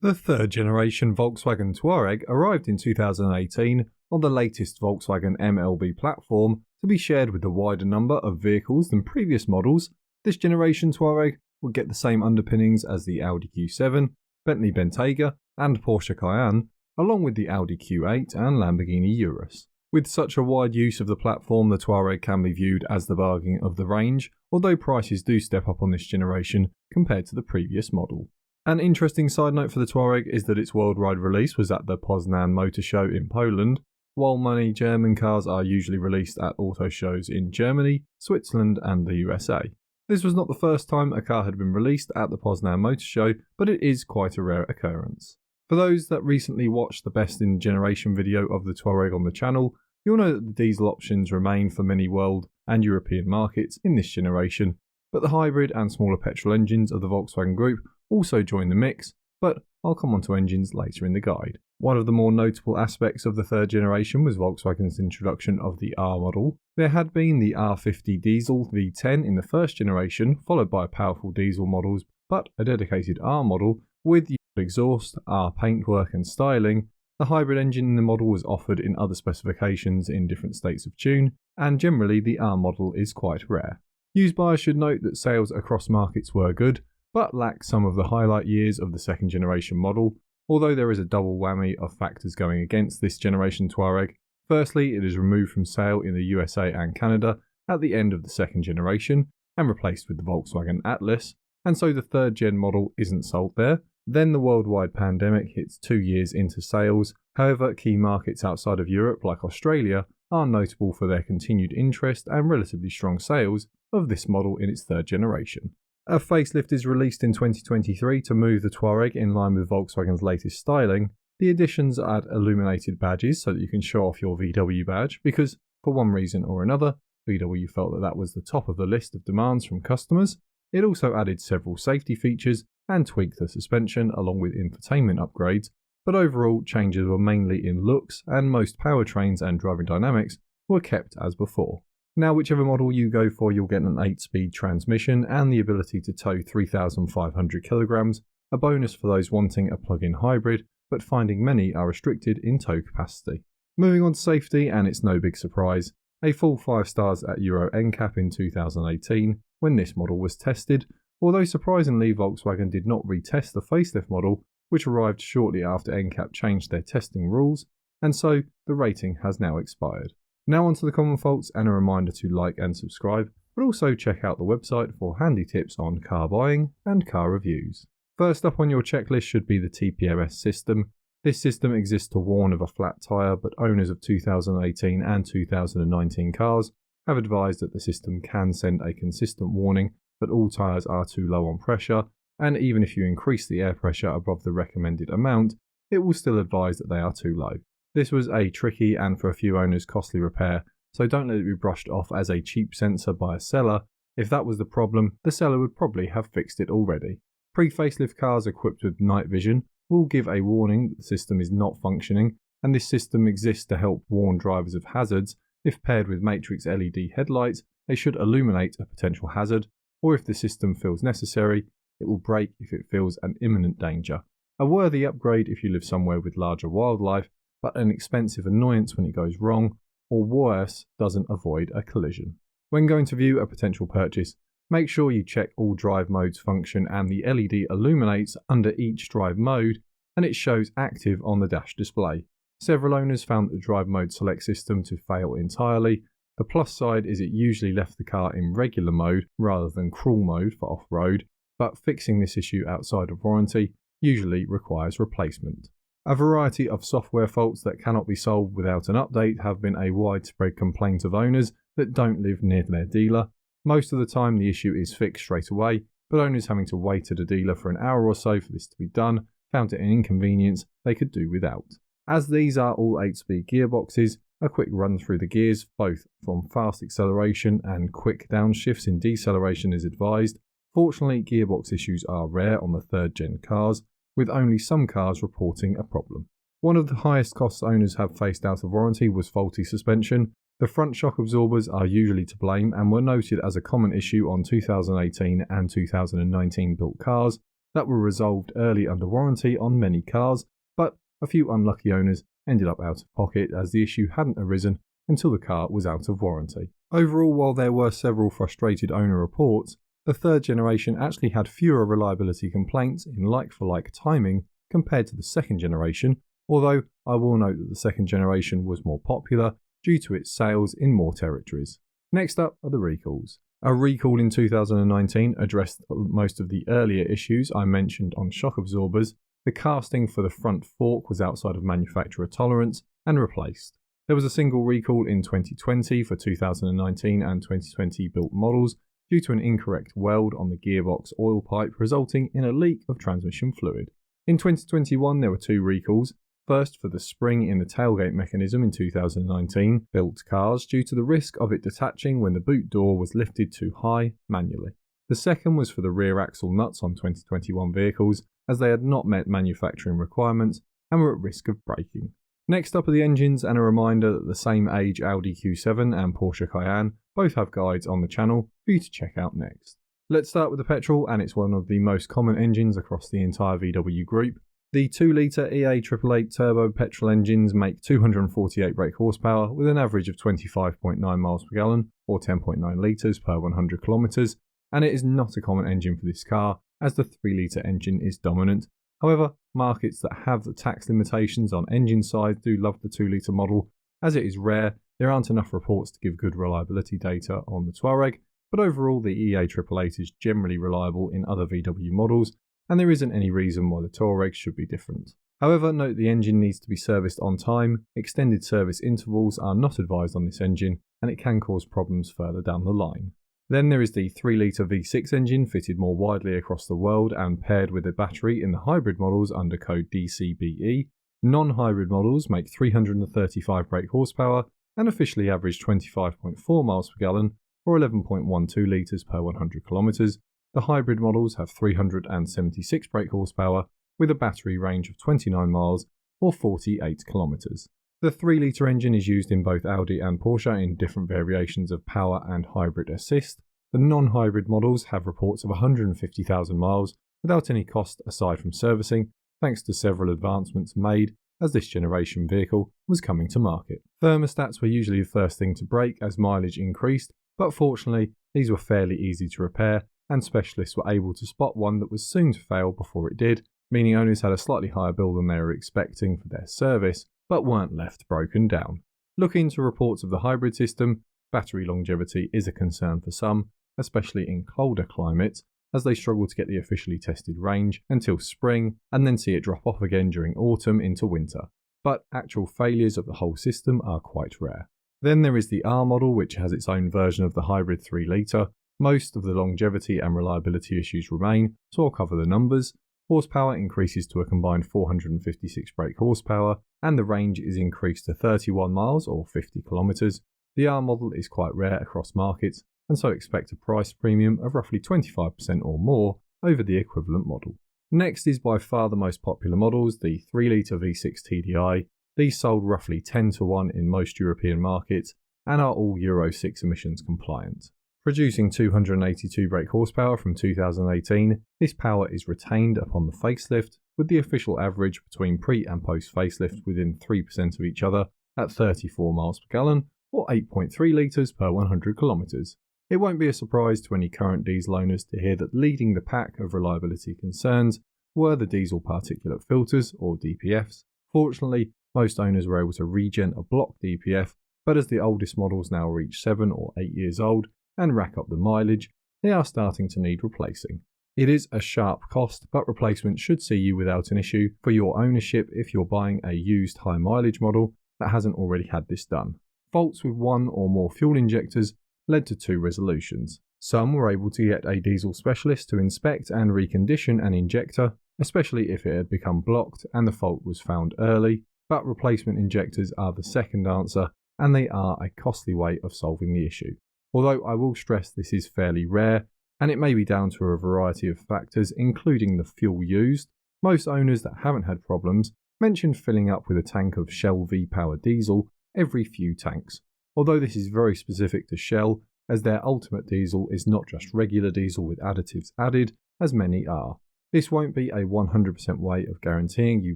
The third generation Volkswagen Touareg arrived in 2018 on the latest Volkswagen MLB platform to be shared with a wider number of vehicles than previous models. This generation Touareg would get the same underpinnings as the Audi Q7, Bentley Bentayga and Porsche Cayenne, along with the Audi Q8 and Lamborghini Urus. With such a wide use of the platform, the Touareg can be viewed as the bargain of the range, although prices do step up on this generation compared to the previous model. An interesting side note for the Touareg is that its worldwide release was at the Poznan Motor Show in Poland, while many German cars are usually released at auto shows in Germany, Switzerland and the USA. This was not the first time a car had been released at the Poznan Motor Show, but it is quite a rare occurrence. For those that recently watched the best in generation video of the Touareg on the channel, you'll know that the diesel options remain for many world and European markets in this generation, but the hybrid and smaller petrol engines of the Volkswagen Group also join the mix, but I'll come on to engines later in the guide. One of the more notable aspects of the third generation was Volkswagen's introduction of the R model. There had been the R50 diesel V10 in the first generation, followed by powerful diesel models, but a dedicated R model with exhaust, R paintwork and styling. The hybrid engine in the model was offered in other specifications in different states of tune, and generally the R model is quite rare. Used buyers should note that sales across markets were good, but lack some of the highlight years of the second generation model, although there is a double whammy of factors going against this generation Touareg. Firstly, it is removed from sale in the USA and Canada at the end of the second generation and replaced with the Volkswagen Atlas, and so the third gen model isn't sold there. Then the worldwide pandemic hits 2 years into sales. However, key markets outside of Europe like Australia are notable for their continued interest and relatively strong sales of this model in its third generation. A facelift is released in 2023 to move the Touareg in line with Volkswagen's latest styling. The additions add illuminated badges so that you can show off your VW badge because, for one reason or another, VW felt that that was the top of the list of demands from customers. It also added several safety features and tweaked the suspension along with infotainment upgrades, but overall changes were mainly in looks and most powertrains and driving dynamics were kept as before. Now whichever model you go for, you'll get an 8-speed transmission and the ability to tow 3,500 kilograms, a bonus for those wanting a plug-in hybrid, but finding many are restricted in tow capacity. Moving on to safety, and it's no big surprise, a full 5 stars at Euro NCAP in 2018 when this model was tested, although surprisingly Volkswagen did not retest the facelift model, which arrived shortly after NCAP changed their testing rules, and so the rating has now expired. Now onto the common faults, and a reminder to like and subscribe, but also check out the website for handy tips on car buying and car reviews. First up on your checklist should be the TPMS system. This system exists to warn of a flat tyre, but owners of 2018 and 2019 cars have advised that the system can send a consistent warning that all tyres are too low on pressure, and even if you increase the air pressure above the recommended amount, it will still advise that they are too low. This was a tricky and for a few owners costly repair, so don't let it be brushed off as a cheap sensor by a seller. If that was the problem, the seller would probably have fixed it already. Pre-facelift cars equipped with night vision will give a warning that the system is not functioning, and this system exists to help warn drivers of hazards. If paired with matrix LED headlights, they should illuminate a potential hazard, or if the system feels necessary, it will brake if it feels an imminent danger. A worthy upgrade if you live somewhere with larger wildlife, but an expensive annoyance when it goes wrong, or worse, doesn't avoid a collision. When going to view a potential purchase, make sure you check all drive modes function and the LED illuminates under each drive mode and it shows active on the dash display. Several owners found the drive mode select system to fail entirely. The plus side is it usually left the car in regular mode rather than crawl mode for off-road, but fixing this issue outside of warranty usually requires replacement. A variety of software faults that cannot be solved without an update have been a widespread complaint of owners that don't live near their dealer. Most of the time the issue is fixed straight away, but owners having to wait at a dealer for an hour or so for this to be done found it an inconvenience they could do without. As these are all 8-speed gearboxes, a quick run through the gears, both from fast acceleration and quick downshifts in deceleration is advised. Fortunately, gearbox issues are rare on the third gen cars, with only some cars reporting a problem. One of the highest costs owners have faced out of warranty was faulty suspension. The front shock absorbers are usually to blame and were noted as a common issue on 2018 and 2019 built cars, that were resolved early under warranty on many cars, but a few unlucky owners ended up out of pocket as the issue hadn't arisen until the car was out of warranty. Overall, while there were several frustrated owner reports, the third generation actually had fewer reliability complaints in like-for-like timing compared to the second generation, although I will note that the second generation was more popular due to its sales in more territories. Next up are the recalls. A recall in 2019 addressed most of the earlier issues I mentioned on shock absorbers. The casting for the front fork was outside of manufacturer tolerance and replaced. There was a single recall in 2020 for 2019 and 2020 built models due to an incorrect weld on the gearbox oil pipe resulting in a leak of transmission fluid. In 2021 there were 2 recalls, first for the spring in the tailgate mechanism in 2019 built cars due to the risk of it detaching when the boot door was lifted too high manually. The second was for the rear axle nuts on 2021 vehicles as they had not met manufacturing requirements and were at risk of breaking. Next up are the engines, and a reminder that the same age Audi Q7 and Porsche Cayenne both have guides on the channel for you to check out next. Let's start with the petrol, and it's one of the most common engines across the entire VW group. The 2-litre EA888 turbo petrol engines make 248 brake horsepower with an average of 25.9 miles per gallon or 10.9 litres per 100 kilometres, and it is not a common engine for this car as the 3-litre engine is dominant. However, markets that have the tax limitations on engine size do love the 2-litre model. As it is rare, there aren't enough reports to give good reliability data on the Touareg, but overall the EA888 is generally reliable in other VW models, and there isn't any reason why the Touareg should be different. However, note the engine needs to be serviced on time, extended service intervals are not advised on this engine, and it can cause problems further down the line. Then there is the 3-litre V6 engine fitted more widely across the world and paired with a battery in the hybrid models under code DCBE. Non-hybrid models make 335 brake horsepower and officially average 25.4 miles per gallon or 11.12 litres per 100 kilometres. The hybrid models have 376 brake horsepower with a battery range of 29 miles or 48 kilometres. The 3-litre engine is used in both Audi and Porsche in different variations of power and hybrid assist. The non-hybrid models have reports of 150,000 miles without any cost aside from servicing, thanks to several advancements made as this generation vehicle was coming to market. Thermostats were usually the first thing to break as mileage increased, but fortunately these were fairly easy to repair and specialists were able to spot one that was soon to fail before it did, meaning owners had a slightly higher bill than they were expecting for their service, but weren't left broken down. Looking into reports of the hybrid system, battery longevity is a concern for some, especially in colder climates, as they struggle to get the officially tested range until spring and then see it drop off again during autumn into winter. But actual failures of the whole system are quite rare. Then there is the R model, which has its own version of the hybrid 3-litre. Most of the longevity and reliability issues remain, so I'll cover the numbers. Horsepower increases to a combined 456 brake horsepower, and the range is increased to 31 miles or 50 kilometres. The R model is quite rare across markets, and so expect a price premium of roughly 25% or more over the equivalent model. Next is by far the most popular models, the 3-litre V6 TDI. These sold roughly 10 to 1 in most European markets and are all Euro 6 emissions compliant. Producing 282 brake horsepower from 2018, this power is retained upon the facelift, with the official average between pre and post facelift within 3% of each other at 34 miles per gallon or 8.3 litres per 100 kilometres. It won't be a surprise to any current diesel owners to hear that leading the pack of reliability concerns were the diesel particulate filters or DPFs. Fortunately, most owners were able to regen a block DPF, but as the oldest models now reach 7 or 8 years old, and rack up the mileage, they are starting to need replacing. It is a sharp cost, but replacement should see you without an issue for your ownership if you're buying a used high mileage model that hasn't already had this done. Faults with one or more fuel injectors led to 2 resolutions. Some were able to get a diesel specialist to inspect and recondition an injector, especially if it had become blocked and the fault was found early, but replacement injectors are the second answer and they are a costly way of solving the issue. Although I will stress this is fairly rare, and it may be down to a variety of factors including the fuel used. Most owners that haven't had problems mention filling up with a tank of Shell V-Power diesel every few tanks, although this is very specific to Shell as their ultimate diesel is not just regular diesel with additives added, as many are. This won't be a 100% way of guaranteeing you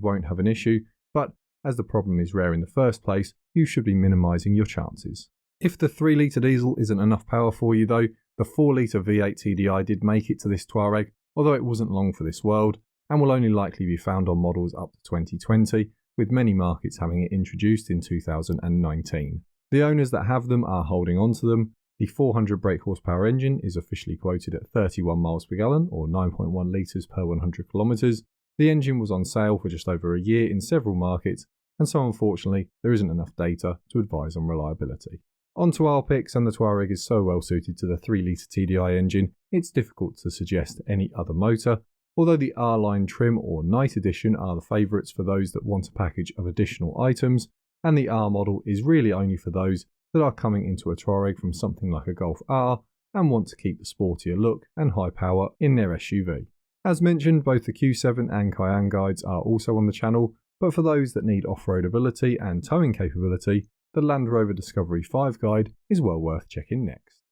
won't have an issue, but as the problem is rare in the first place, you should be minimising your chances. If the 3-litre diesel isn't enough power for you though, the 4-litre V8 TDI did make it to this Touareg, although it wasn't long for this world, and will only likely be found on models up to 2020, with many markets having it introduced in 2019. The owners that have them are holding on to them. The 400 brake horsepower engine is officially quoted at 31 miles per gallon or 9.1 litres per 100 kilometres. The engine was on sale for just over a year in several markets, and so unfortunately there isn't enough data to advise on reliability. On to our picks, and the Touareg is so well suited to the 3-litre TDI engine, it's difficult to suggest any other motor, although the R-Line trim or Night Edition are the favourites for those that want a package of additional items, and the R model is really only for those that are coming into a Touareg from something like a Golf R and want to keep the sportier look and high power in their SUV. As mentioned, both the Q7 and Cayenne guides are also on the channel, but for those that need off-road ability and towing capability, the Land Rover Discovery 5 guide is well worth checking next.